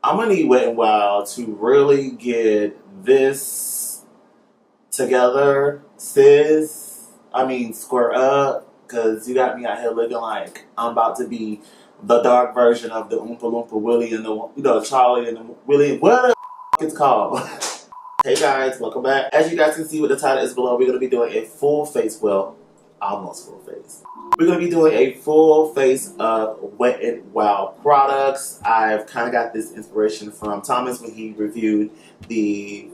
I'm gonna need Wet n Wild to really get this together, sis. I mean, square up, because you got me out here looking like I'm about to be the dark version of the Oompa Loompa Willie and the Charlie and the Willie. What the it's called? Hey guys, welcome back. As you guys can see with the title is below, we're going to be doing a full face, well, almost full face. We're going to be doing a full face of Wet n Wild products. I've kind of got this inspiration from Thomas when he reviewed the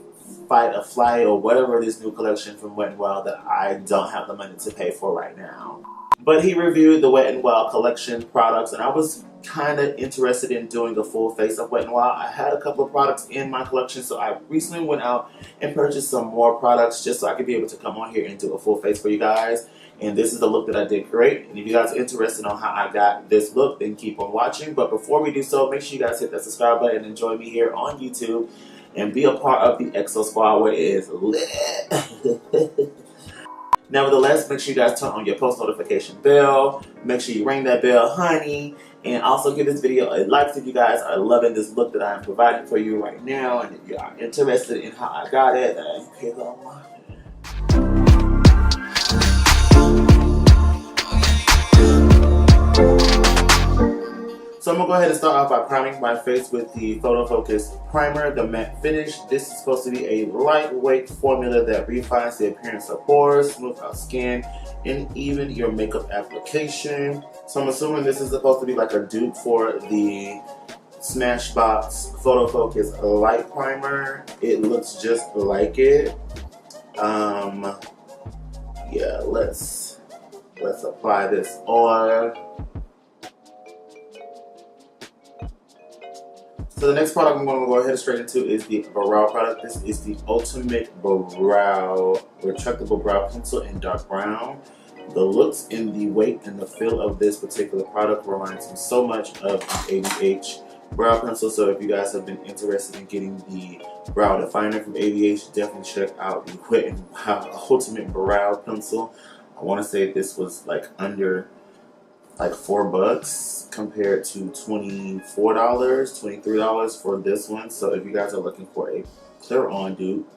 Fight or Flight or whatever this new collection from Wet n Wild that I don't have the money to pay for right now. But he reviewed the Wet n Wild collection products, and I was kind of interested in doing a full face of Wet n Wild. I had a couple of products in my collection, so I recently went out and purchased some more products just so I could be able to come on here and do a full face for you guys. And this is the look that I did create. And if you guys are interested on how I got this look, then keep on watching. But before we do so, make sure you guys hit that subscribe button and join me here on YouTube and be a part of the EXO Squad where it is lit. Nevertheless, make sure you guys turn on your post notification bell. Make sure you ring that bell, honey. And also give this video a like if you guys are loving this look that I am providing for you right now. And if you are interested in how I got it, then click on one. So I'm going to go ahead and start off by priming my face with the Photo Focus Primer, the matte finish. This is supposed to be a lightweight formula that refines the appearance of pores, smooth out skin, and even your makeup application. So I'm assuming this is supposed to be like a dupe for the Smashbox Photo Focus Light Primer. It looks just like it. Yeah, let's apply this on. So the next product I'm going to go ahead and straight into is the brow product. This is the Ultimate Brow Retractable Brow Pencil in dark brown. The looks and the weight and the feel of this particular product reminds me so much of the ABH brow pencil. So if you guys have been interested in getting the brow definer from ABH, definitely check out the Wet n Wild Ultimate Brow Pencil. I want to say this was like under like $4 compared to $24, $23 for this one. So if you guys are looking for a clear on dupe,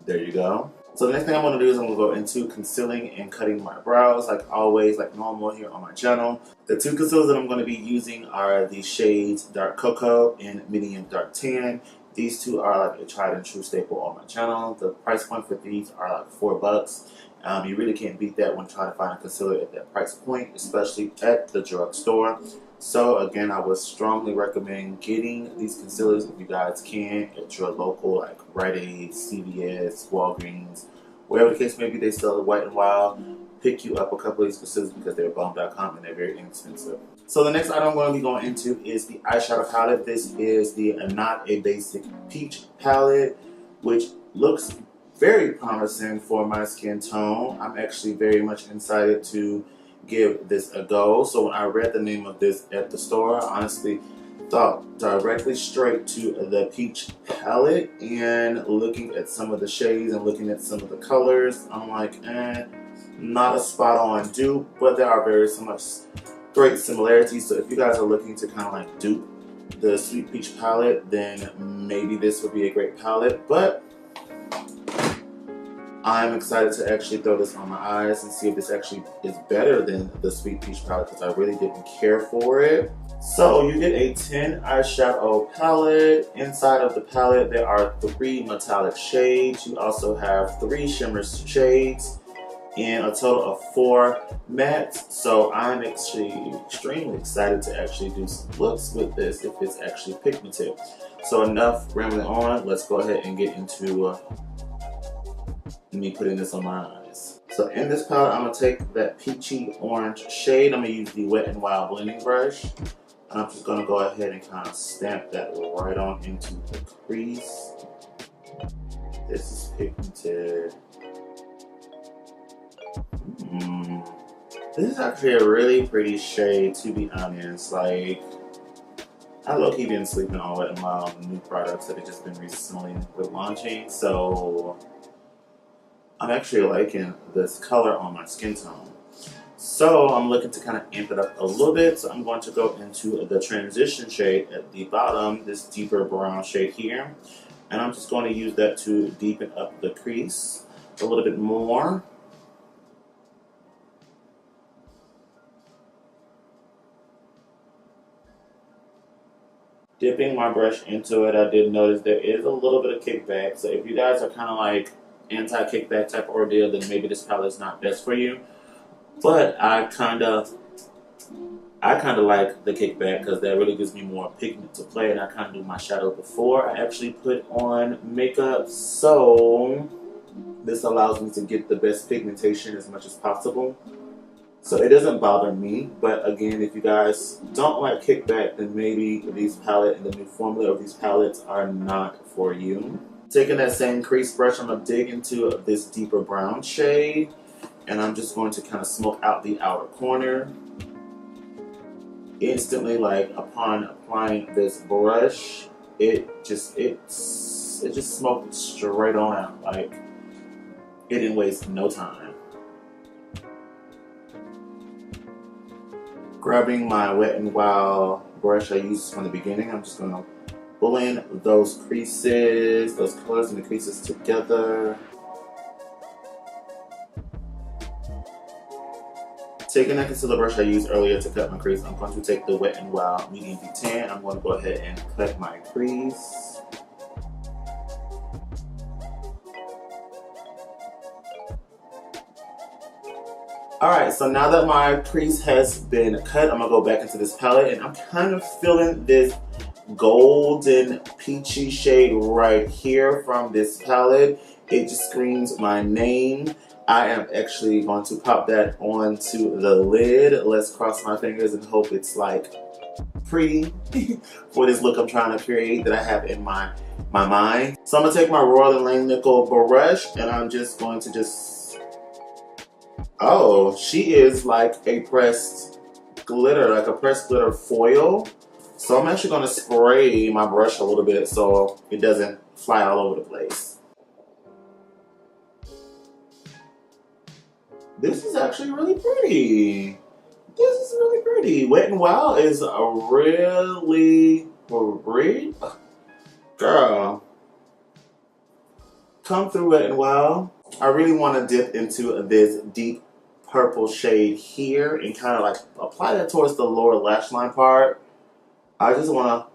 there you go. So the next thing I'm going to do is I'm going to go into concealing and cutting my brows like always, like normal here on my channel. The two concealers that I'm going to be using are the shades Dark Cocoa and Medium Dark Tan. These two are like a tried and true staple on my channel. The price point for these are like $4. You really can't beat that when trying to find a concealer at that price point, especially at the drugstore. So again, I would strongly recommend getting these concealers if you guys can at your local like Rite Aid, CVS, Walgreens, wherever the case may be. They sell the Wet n Wild. Pick you up a couple of these concealers because they're bomb.com and they're very inexpensive. So the next item I'm going to be going into is the eyeshadow palette. This is the Not a Basic Peach palette, which looks very promising for my skin tone. I'm actually very much excited to give this a go. So when I read the name of this at the store, I honestly thought directly straight to the peach palette, and looking at some of the shades and looking at some of the colors, I'm like, not a spot on dupe, but there are very much great similarities. So if you guys are looking to kind of like dupe the Sweet Peach palette, then maybe this would be a great palette. But I'm excited to actually throw this on my eyes and see if this actually is better than the Sweet Peach palette, because I really didn't care for it. So you get a 10 eyeshadow palette. Inside of the palette there are 3 metallic shades. You also have 3 shimmer shades and a total of 4 mattes. So I'm actually extremely excited to actually do some looks with this if it's actually pigmented. So enough rambling on, let's go ahead and get into me putting this on my eyes. So in this palette, I'm going to take that peachy orange shade. I'm going to use the Wet n Wild blending brush. And I'm just going to go ahead and kind of stamp that right on into the crease. This is pigmented. This is actually a really pretty shade, to be honest. Like, I low-key been sleeping on Wet n Wild new products that have just been recently launching. So I'm actually liking this color on my skin tone. So I'm looking to kind of amp it up a little bit. So I'm going to go into the transition shade at the bottom, this deeper brown shade here. And I'm just going to use that to deepen up the crease a little bit more. Dipping my brush into it, I did notice there is a little bit of kickback. So if you guys are kind of like anti-kickback type of ordeal, then maybe this palette is not best for you. But I kind of like the kickback because that really gives me more pigment to play, and I kind of do my shadow before I actually put on makeup. So this allows me to get the best pigmentation as much as possible. So it doesn't bother me, but again, if you guys don't like kickback, then maybe these palette and the new formula of these palettes are not for you. Taking that same crease brush, I'm going to dig into this deeper brown shade, and I'm just going to kind of smoke out the outer corner. Instantly, like upon applying this brush, it just smoked straight on out. Like, it didn't waste no time. Grabbing my Wet n Wild brush I used from the beginning, I'm just going to blend those creases, those colors and the creases together. Taking that concealer brush I used earlier to cut my crease, I'm going to take the Wet n Wild Medium B10. I'm going to go ahead and cut my crease. Alright, so now that my crease has been cut, I'm going to go back into this palette, and I'm kind of feeling this golden peachy shade right here from this palette. It just screams my name. I am actually going to pop that onto the lid. Let's cross my fingers and hope it's like pretty for this look I'm trying to create that I have in my mind. So I'm going to take my Royal & Lane Niko brush, and I'm just going to oh, she is like a pressed glitter, like a pressed glitter foil. So I'm actually going to spray my brush a little bit so it doesn't fly all over the place. This is actually really pretty. This is really pretty. Wet n Wild is a really pretty. Girl, come through Wet n Wild. I really want to dip into this deep purple shade here and kind of like apply that towards the lower lash line part. I just want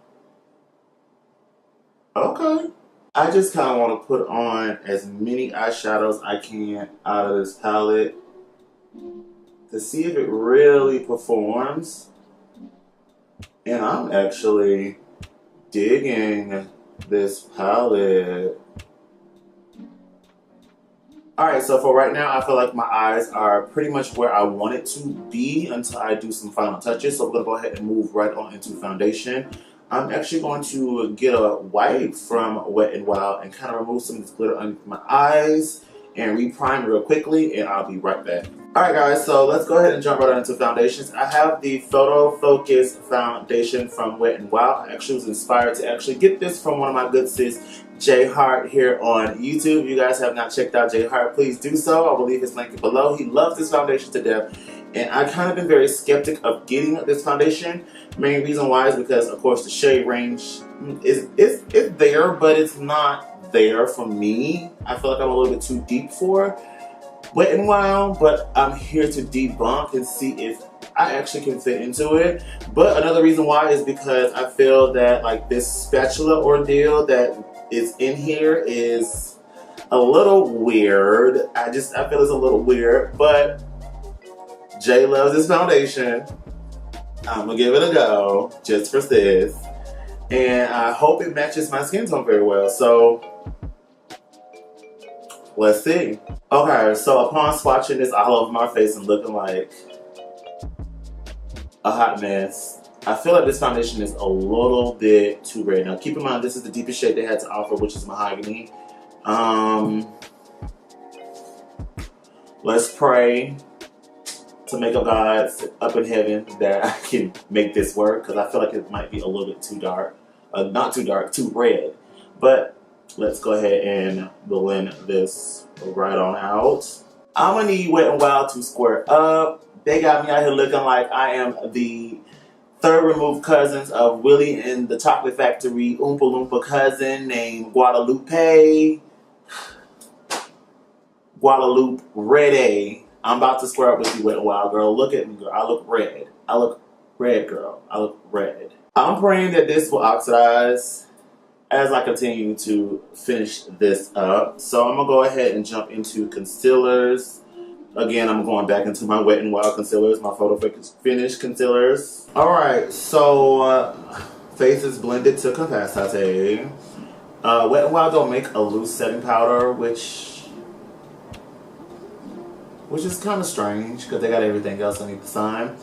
to, okay. I just kind of want to put on as many eyeshadows I can out of this palette to see if it really performs. And I'm actually digging this palette. Alright, so for right now, I feel like my eyes are pretty much where I want it to be until I do some final touches. So I'm going to go ahead and move right on into foundation. I'm actually going to get a wipe from Wet n Wild and kind of remove some of this glitter underneath my eyes and reprime real quickly, and I'll be right back. Alright guys, so let's go ahead and jump right into foundations. I have the Photo Focus foundation from Wet n Wild. I actually was inspired to actually get this from one of my good sis, J Hart, here on YouTube. If you guys have not checked out J Hart, please do so. I will leave his link below. He loves this foundation to death, and I kind of been very skeptic of getting this foundation. Main reason why is because, of course, the shade range is there, but it's not there for me. I feel like I'm a little bit too deep for Wet n Wild, but I'm here to debunk and see if I actually can fit into it. But another reason why is because I feel that like this spatula ordeal that is in here is a little weird. I feel it's a little weird, but Jay loves this foundation. I'm gonna give it a go just for this, and I hope it matches my skin tone very well. So let's see. Okay, so upon swatching this all over my face and looking like a hot mess, I feel like this foundation is a little bit too red. Now keep in mind, this is the deepest shade they had to offer, which is Mohagany. Let's pray to makeup gods up in heaven that I can make this work, because I feel like it might be a little bit too dark. Not too dark, too red. But let's go ahead and blend this right on out. I'm gonna need Wet n Wild to square up, They got me out here looking like I am the third removed cousins of Willie and the Chocolate Factory Oompa Loompa cousin named Guadalupe. Guadalupe Red. I'm about to square up with you, Wet n Wild girl. Look at me, girl. I look red. I look red, girl. I look red. I'm praying that this will oxidize as I continue to finish this up. So I'm going to go ahead and jump into concealers. Again, I'm going back into my Wet n Wild concealers, my Photo Finish concealers. Alright, so face is blended to capacity. Wet n Wild don't make a loose setting powder, which is kind of strange because they got everything else underneath the sign.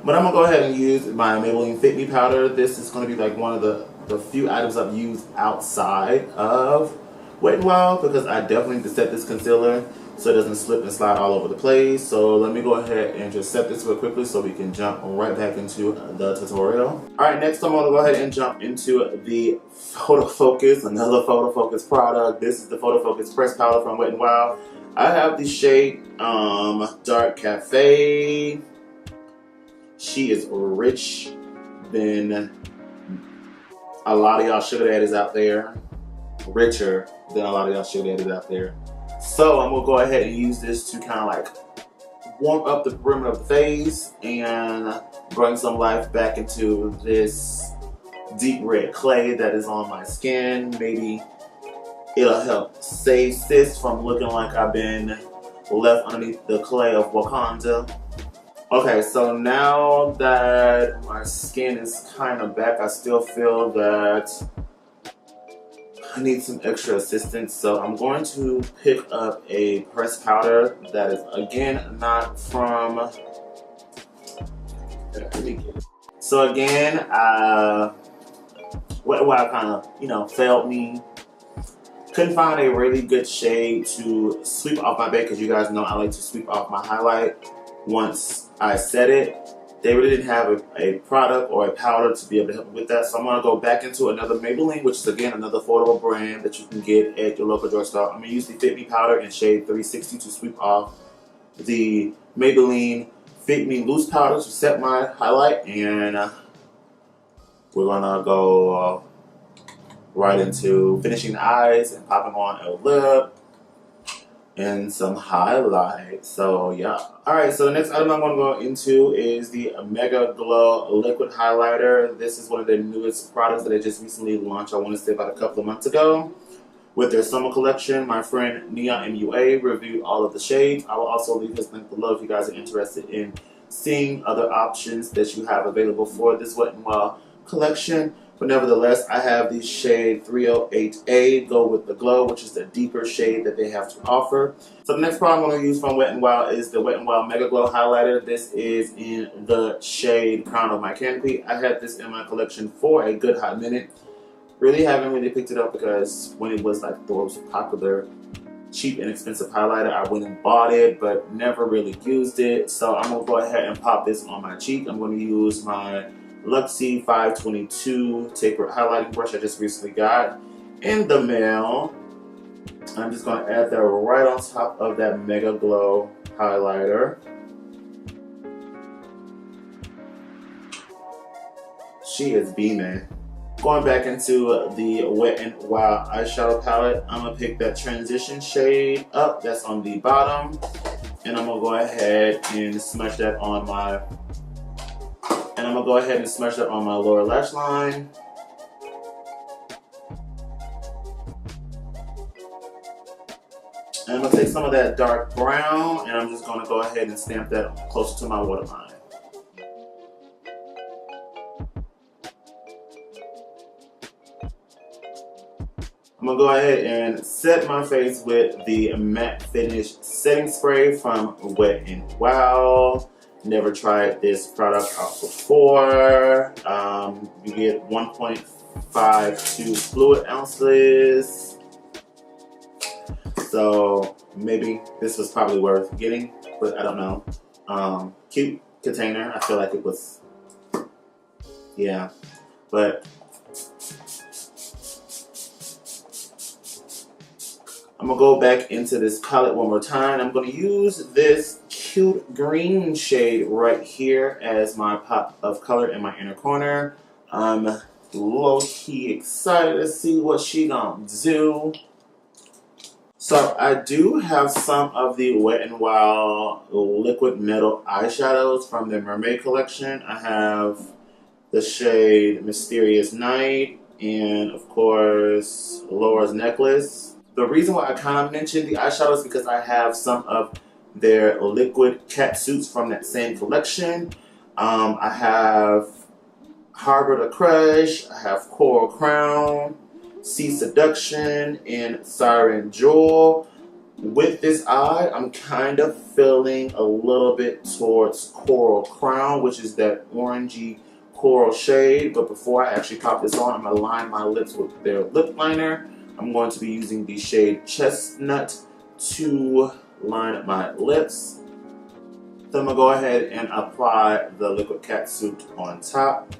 But I'm going to go ahead and use my Maybelline Fit Me powder. This is going to be like one of the few items I've used outside of Wet n Wild because I definitely need to set this concealer so it doesn't slip and slide all over the place. So let me go ahead and just set this real quickly so we can jump right back into the tutorial. Alright, next I'm going to go ahead and jump into the Photo Focus, another Photo Focus product. This is the Photo Focus Press Powder from Wet n Wild. I have the shade Dark Cafe. She is rich than a lot of y'all sugar daddies out there. Richer than a lot of y'all sugar daddies out there. So I'm gonna go ahead and use this to kind of like warm up the perimeter of the face and bring some life back into this deep red clay that is on my skin. Maybe it'll help save SIS from looking like I've been left underneath the clay of Wakanda. Okay, so now that my skin is kind of back, I still feel that I need some extra assistance. So I'm going to pick up a pressed powder that is, again, not from... So again, Wet n Wild kind of, failed me. Couldn't find a really good shade to sweep off my base because you guys know I like to sweep off my highlight once I set it. They really didn't have a product or a powder to be able to help me with that. So I'm going to go back into another Maybelline, which is again another affordable brand that you can get at your local drugstore. I'm going to use the Fit Me powder in shade 360 to sweep off the Maybelline Fit Me loose powder to set my highlight. And we're going to go right into finishing the eyes and popping on a lip and some highlight. So yeah. Alright, so the next item I'm going to go into is the Mega Glow Liquid Highlighter. This is one of their newest products that they just recently launched, I want to say about a couple of months ago. With their summer collection, my friend Nia MUA reviewed all of the shades. I will also leave his link below if you guys are interested in seeing other options that you have available for this Wet n Wild collection. But nevertheless, I have the shade 308A, Go With The Glow, which is the deeper shade that they have to offer. So the next product I'm going to use from Wet n Wild is the Wet n Wild Mega Glow Highlighter. This is in the shade Crown of My Canopy. I had this in my collection for a good hot minute. Really haven't really picked it up because when it was like the most popular, cheap and expensive highlighter, I went and bought it, but never really used it. So I'm going to go ahead and pop this on my cheek. I'm going to use my Luxie 522 tapered highlighting brush I just recently got in the mail. I'm just going to add that right on top of that Mega Glow highlighter. She is beaming. Going back into the Wet n Wild eyeshadow palette, I'm going to pick that transition shade up that's on the bottom, and I'm going to go ahead and smudge that on my lower lash line. And I'm going to take some of that dark brown and I'm just going to go ahead and stamp that closer to my waterline. I'm going to go ahead and set my face with the Matte Finish Setting Spray from Wet n Wild. Never tried this product out before. You get 1.52 fluid ounces. So maybe this was probably worth getting, but I don't know. Cute container. I feel like it was, yeah. But I'm going to go back into this palette one more time. I'm going to use this cute green shade right here as my pop of color in my inner corner. I'm low-key excited to see what she gonna do. So I do have some of the Wet n Wild liquid metal eyeshadows from the Mermaid collection. I have the shade Mysterious Night and, of course, Laura's Necklace. The reason why I kind of mentioned the eyeshadows is because I have some of their liquid catsuits from that same collection. I have Harbor the Crush, I have Coral Crown, Sea Seduction, and Siren Jewel. With this eye, I'm kind of feeling a little bit towards Coral Crown, which is that orangey coral shade. But before I actually pop this on, I'm going to line my lips with their lip liner. I'm going to be using the shade Chestnut to line up my lips. So I'm going to go ahead and apply the liquid catsuit on top.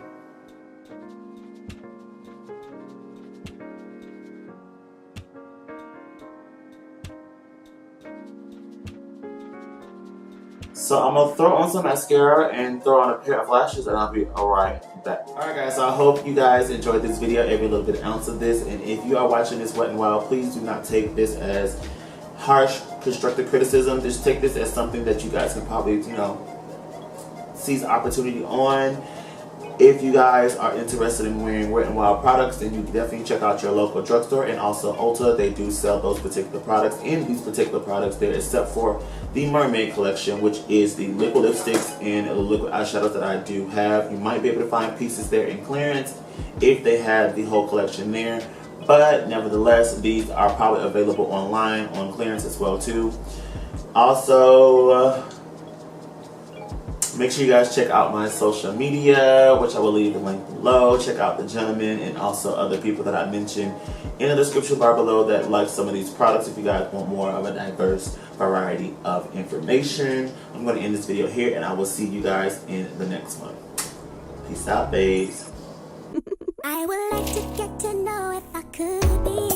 So I'm going to throw on some mascara and throw on a pair of lashes and I'll be right back. Alright guys, so I hope you guys enjoyed this video, every little bit ounce of this. And if you are watching this Wet n Wild, please do not take this as harsh, constructive criticism. Just take this as something that you guys can probably, seize opportunity on. If you guys are interested in wearing Wet n Wild products, then you can definitely check out your local drugstore and also Ulta. They do sell those particular products. In these particular products there, except for the Mermaid collection, which is the liquid lipsticks and the liquid eyeshadows that I do have. You might be able to find pieces there in clearance if they have the whole collection there. But nevertheless, these are probably available online on clearance as well too. Also, make sure you guys check out my social media, which I will leave the link below. Check out the gentleman and also other people that I mentioned in the description bar below that like some of these products if you guys want more of a diverse variety of information. I'm going to end this video here and I will see you guys in the next one. Peace out, babes. I would like to get to know if I could be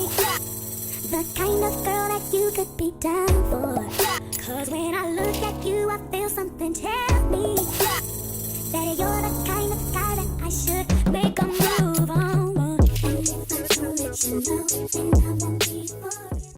the kind of girl that you could be down for. Cause when I look at you, I feel something tell me that you're